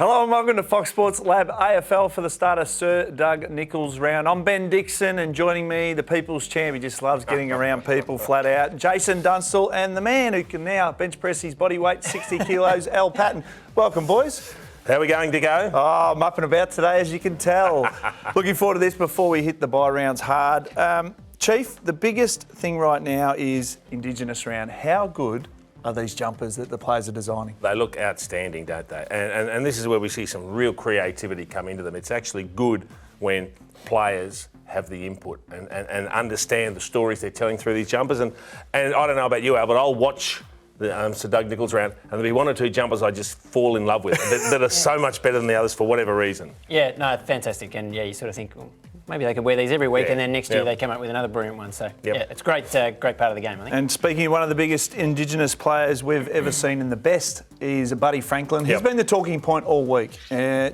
Hello and welcome to Fox Sports Lab AFL for the start of Sir Doug Nicholls round. I'm Ben Dixon and joining me, the People's Champ. He just loves getting around people flat out. Jason Dunstall and the man who can now bench press his body weight, 60 kilos, Paton. Welcome, boys. How are we going to go? Oh, I'm up and about today, as you can tell. Looking forward to this before we hit the bye rounds hard. Chief, the biggest thing right now is Indigenous round. How good are these jumpers that the players are designing? They look outstanding, don't they? And this is where we see some real creativity come into them. It's actually good when players have the input and understand the stories they're telling through these jumpers. And I don't know about you, Al, but I'll watch the Sir Doug Nicholls round, and there'll be one or two jumpers I just fall in love with that are so much better than the others for whatever reason. Yeah, no, fantastic. And yeah, you sort of think, well, maybe they could wear these every week, and then next year they come up with another brilliant one. So yeah, it's great part of the game, I think. And speaking of one of the biggest Indigenous players we've ever seen in the best is Buddy Franklin. He's been the talking point all week.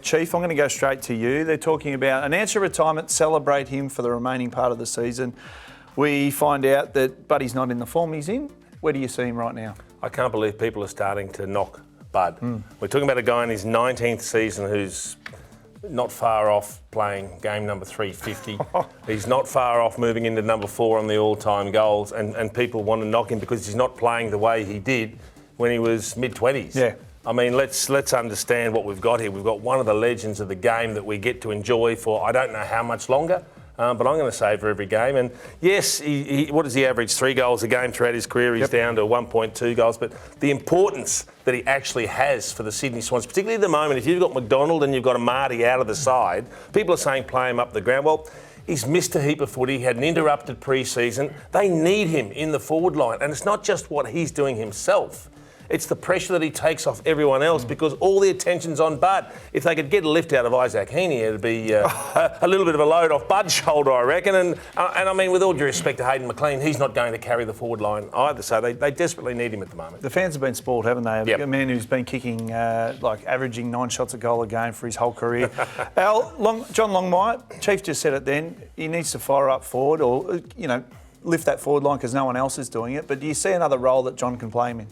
Chief, I'm going to go straight to you. They're talking about announce your retirement, celebrate him for the remaining part of the season. We find out that Buddy's not in the form he's in. Where do you see him right now? I can't believe people are starting to knock Bud. We're talking about a guy in his 19th season who's not far off playing game number 350. He's not far off moving into number 4 on the all-time goals, and people want to knock him because he's not playing the way he did when he was mid-20s. Yeah. I mean, let's understand what we've got here. We've got one of the legends of the game that we get to enjoy for I don't know how much longer. But I'm going to savour every game. And yes, what does he average? 3 goals a game throughout his career. He's down to 1.2 goals. But the importance that he actually has for the Sydney Swans, particularly at the moment, if you've got McDonald and you've got a Marty out of the side, people are saying play him up the ground. Well, he's missed a heap of footy. He had an interrupted pre-season. They need him in the forward line. And it's not just what he's doing himself. It's the pressure that he takes off everyone else because all the attention's on Bud. If they could get a lift out of Isaac Heaney, it'd be a little bit of a load off Bud's shoulder, I reckon. And I mean, with all due respect to Hayden McLean, he's not going to carry the forward line either. So they desperately need him at the moment. The fans have been spoiled, haven't they? A man who's been kicking, averaging 9 shots a goal a game for his whole career. Al, John Longmire, Chief just said it then, he needs to fire up forward or, lift that forward line because no one else is doing it. But do you see another role that John can play him in?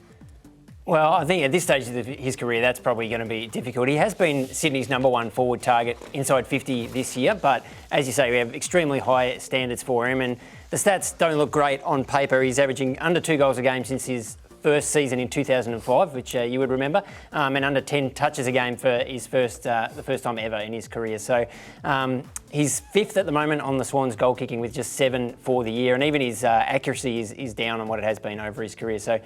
Well, I think at this stage of his career, that's probably going to be difficult. He has been Sydney's number 1 forward target inside 50 this year, but as you say, we have extremely high standards for him, and the stats don't look great on paper. He's averaging under 2 goals a game since his first season in 2005, which you would remember, and under 10 touches a game for his the first time ever in his career. So he's 5th at the moment on the Swans goal kicking with just 7 for the year, and even his accuracy is down on what it has been over his career. So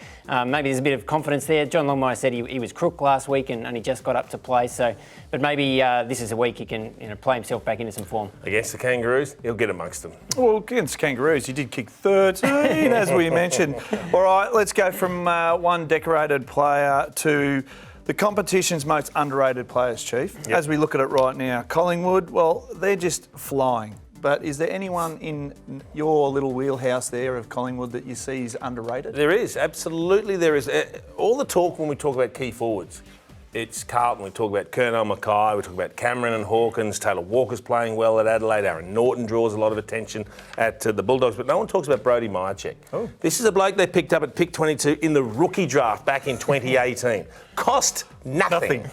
maybe there's a bit of confidence there. John Longmire said he was crook last week and only just got up to play. So, but maybe this is a week he can play himself back into some form. Against the Kangaroos, he'll get amongst them. Well, against the Kangaroos, he did kick 13, as we mentioned. All right, let's go from one decorated player to the competition's most underrated players, Chief. As we look at it right now, Collingwood, well, they're just flying. But is there anyone in your little wheelhouse there of Collingwood that you see is underrated? There is, absolutely there is. All the talk when we talk about key forwards, it's Carlton, we talk about Kerno Mackay, we talk about Cameron and Hawkins, Taylor Walker's playing well at Adelaide, Aaron Norton draws a lot of attention at the Bulldogs, but no one talks about Brodie Myercheck. Oh. This is a bloke they picked up at pick 22 in the rookie draft back in 2018. Cost nothing.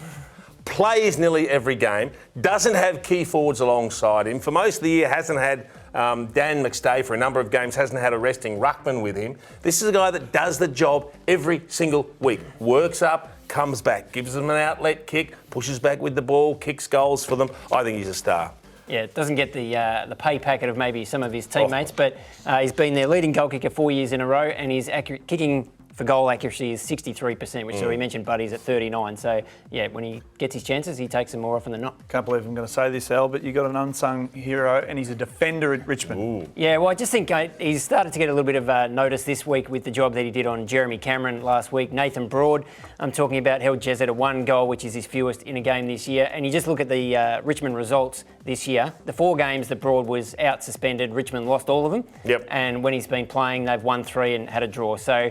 Plays nearly every game, doesn't have key forwards alongside him. For most of the year, hasn't had Dan McStay for a number of games, hasn't had a resting ruckman with him. This is a guy that does the job every single week. Works up, comes back, gives them an outlet kick, pushes back with the ball, kicks goals for them. I think he's a star. Yeah, doesn't get the pay packet of maybe some of his teammates, but he's been their leading goal kicker 4 years in a row, and his kicking for goal accuracy is 63%, which we mentioned Buddy's at 39. So, yeah, when he gets his chances, he takes them more often than not. Can't believe I'm going to say this, Al, but you've got an unsung hero, and he's a defender at Richmond. Ooh. Yeah, well, I just think he's started to get a little bit of notice this week with the job that he did on Jeremy Cameron last week. Nathan Broad, I'm talking about, held Jez at a 1 goal, which is his fewest in a game this year. And you just look at the Richmond results this year. The 4 games that Broad was out suspended, Richmond lost all of them. Yep. And when he's been playing, they've won 3 and had a draw. So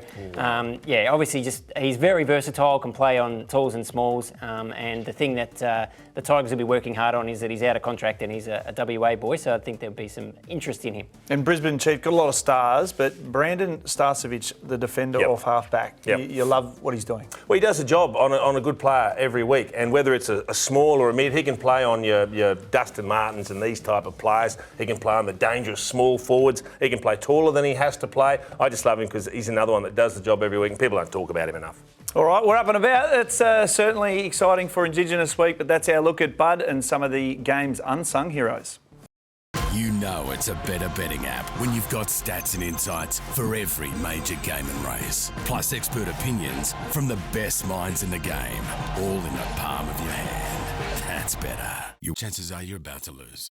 Obviously he's very versatile, can play on talls and smalls, and the thing that the Tigers will be working hard on is that he's out of contract and he's a WA boy, so I think there'll be some interest in him. And Brisbane, Chief, got a lot of stars, but Brandon Starcevic, the defender off half-back, you love what he's doing. Well, he does a job on a good player every week, and whether it's a small or a mid, he can play on your Dustin Martins and these type of players. He can play on the dangerous small forwards. He can play taller than he has to play. I just love him because he's another one that does the job every week, and people don't talk about him enough. All right, we're up and about. It's certainly exciting for Indigenous Week, but that's our look at Bud and some of the game's unsung heroes. You know it's a better betting app when you've got stats and insights for every major game and race. Plus expert opinions from the best minds in the game, all in the palm of your hand. That's better. Your chances are you're about to lose.